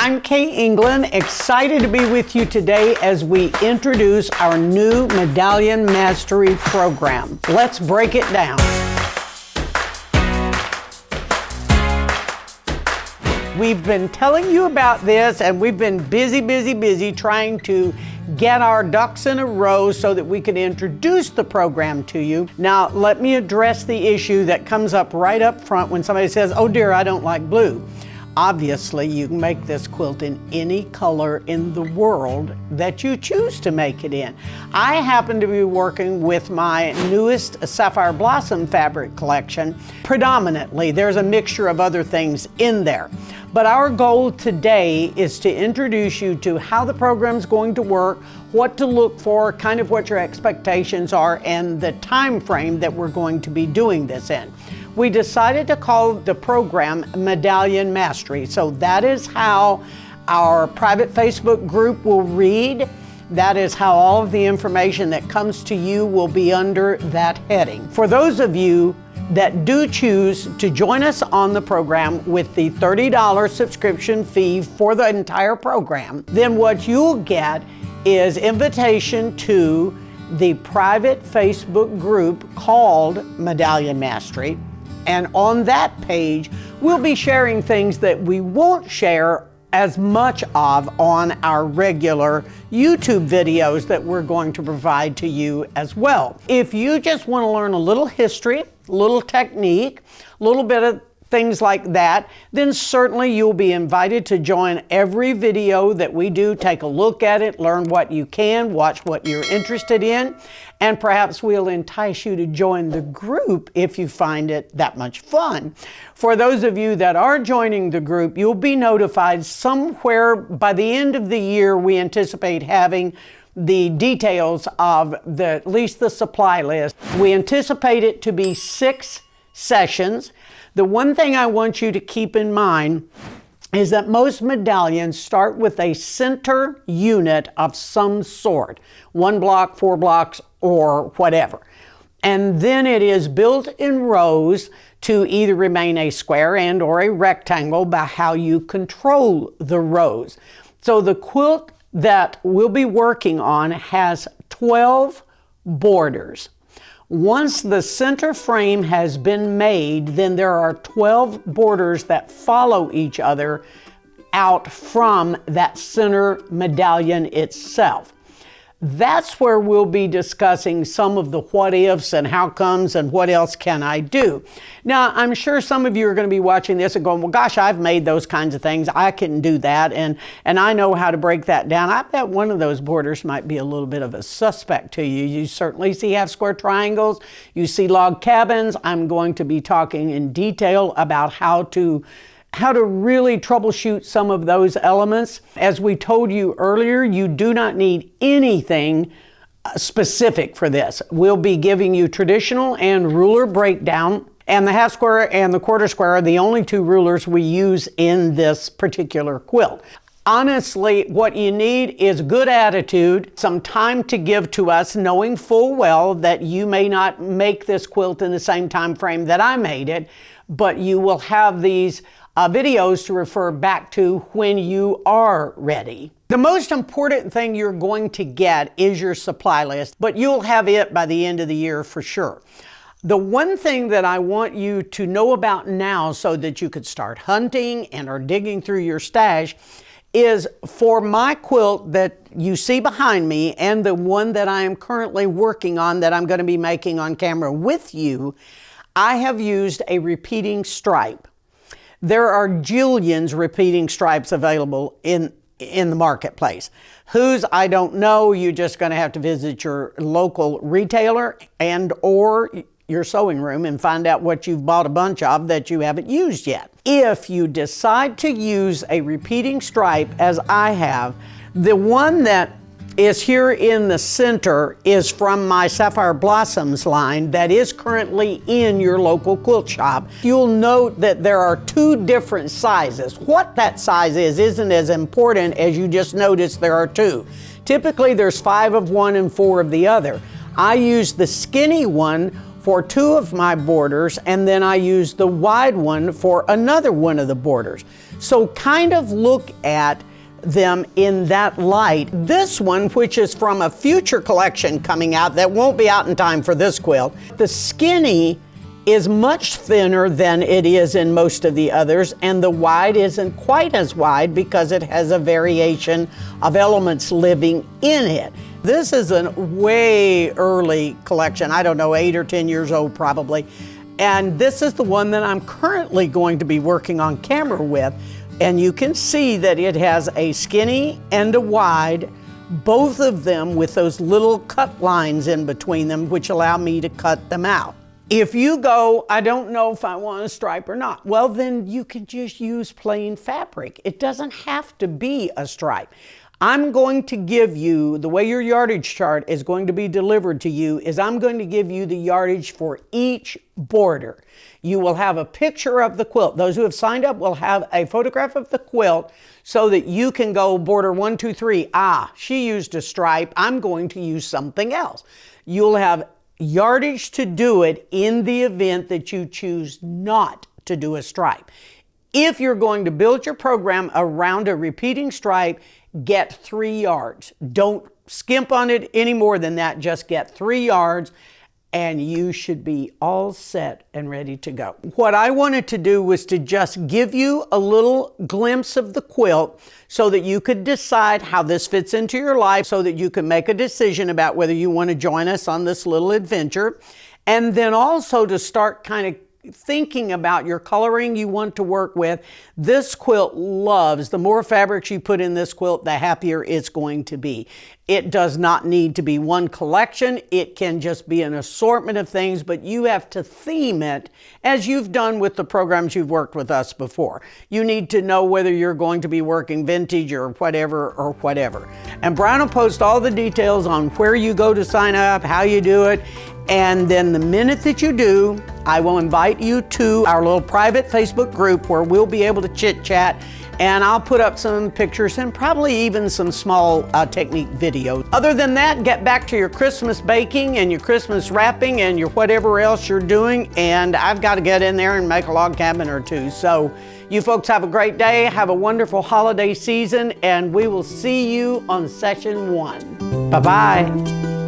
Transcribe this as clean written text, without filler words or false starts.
I'm Kaye England, excited to be with you today as we introduce our new Medallion Mastery program. Let's break it down. We've been telling you about this, and we've been busy trying to get our ducks in a row so that we can introduce the program to you. Now, let me address the issue that comes up right up front when somebody says, "Oh dear, I don't like blue." Obviously, you can make this quilt in any color in the world that you choose to make it in. I happen to be working with my newest Sapphire Blossom fabric collection. Predominantly, there's a mixture of other things in there. But our goal today is to introduce you to how the program's going to work, what to look for, kind of what your expectations are, and the time frame that we're going to be doing this in. We decided to call the program Medallion Mastery. So that is how our private Facebook group will read. That is how all of the information that comes to you will be under that heading. For those of you that do choose to join us on the program with the $30 subscription fee for the entire program, then what you'll get is invitation to the private Facebook group called Medallion Mastery. And on that page, we'll be sharing things that we won't share as much of on our regular YouTube videos that we're going to provide to you as well. If you just want to learn a little history, a little technique, a little bit of things like that, then certainly you'll be invited to join every video that we do. Take a look at it, learn what you can, watch what you're interested in, and perhaps we'll entice you to join the group if you find it that much fun. For those of you that are joining the group, you'll be notified somewhere by the end of the year. We anticipate having the details of at least the supply list. We anticipate it to be 6 sessions. The one thing I want you to keep in mind is that most medallions start with a center unit of some sort, 1 block, 4 blocks, or whatever. And then it is built in rows to either remain a square and or a rectangle by how you control the rows. So the quilt that we'll be working on has 12 borders. Once the center frame has been made, then there are 12 borders that follow each other out from that center medallion itself. That's where we'll be discussing some of the what ifs and how comes and what else can I do. Now, I'm sure some of you are going to be watching this and going, well, gosh, I've made those kinds of things. I can do that, and I know how to break that down. I bet one of those borders might be a little bit of a suspect to you. You certainly see half square triangles. You see log cabins. I'm going to be talking in detail about how to really troubleshoot some of those elements. As we told you earlier, you do not need anything specific for this. We'll be giving you traditional and ruler breakdown, and the half square and the quarter square are the only 2 rulers we use in this particular quilt. Honestly, what you need is good attitude, some time to give to us, knowing full well that you may not make this quilt in the same time frame that I made it, but you will have these videos to refer back to when you are ready. The most important thing you're going to get is your supply list, but you'll have it by the end of the year for sure. The one thing that I want you to know about now so that you could start hunting and are digging through your stash is for my quilt that you see behind me and the one that I am currently working on that I'm going to be making on camera with you, I have used a repeating stripe. There are jillions repeating stripes available in the marketplace. Whose, I don't know. You're just going to have to visit your local retailer and or your sewing room and find out what you've bought a bunch of that you haven't used yet. If you decide to use a repeating stripe, as I have, the one that is here in the center is from my Sapphire Blossoms line that is currently in your local quilt shop. You'll note that there are 2 different sizes. What that size is isn't as important as you just noticed there are 2. Typically there's 5 of one and 4 of the other. I use the skinny one for 2 of my borders, and then I use the wide one for another one of the borders. So kind of look at them in that light. This one, which is from a future collection coming out that won't be out in time for this quilt, the skinny is much thinner than it is in most of the others, and the wide isn't quite as wide because it has a variation of elements living in it. This is a way early collection, I don't know, 8 or 10 years old probably, and this is the one that I'm currently going to be working on camera with. And you can see that it has a skinny and a wide, both of them with those little cut lines in between them, which allow me to cut them out. If you go, I don't know if I want a stripe or not, well, then you can just use plain fabric. It doesn't have to be a stripe. I'm going to give you, the way your yardage chart is going to be delivered to you is I'm going to give you the yardage for each border. You will have a picture of the quilt. Those who have signed up will have a photograph of the quilt so that you can go border 1, 2, 3. Ah, she used a stripe. I'm going to use something else. You'll have yardage to do it in the event that you choose not to do a stripe. If you're going to build your program around a repeating stripe, get 3 yards. Don't skimp on it any more than that. Just get 3 yards and you should be all set and ready to go. What I wanted to do was to just give you a little glimpse of the quilt so that you could decide how this fits into your life, so that you can make a decision about whether you want to join us on this little adventure. And then also to start kind of thinking about your coloring you want to work with. This quilt loves, the more fabrics you put in this quilt, the happier it's going to be. It does not need to be one collection. It can just be an assortment of things, but you have to theme it as you've done with the programs you've worked with us before. You need to know whether you're going to be working vintage or whatever. And Brian will post all the details on where you go to sign up, how you do it. And then the minute that you do, I will invite you to our little private Facebook group where we'll be able to chit chat, and I'll put up some pictures and probably even some small technique videos. Other than that, get back to your Christmas baking and your Christmas wrapping and your whatever else you're doing, and I've got to get in there and make a log cabin or two. So you folks have a great day, have a wonderful holiday season, and we will see you on session 1. Bye-bye.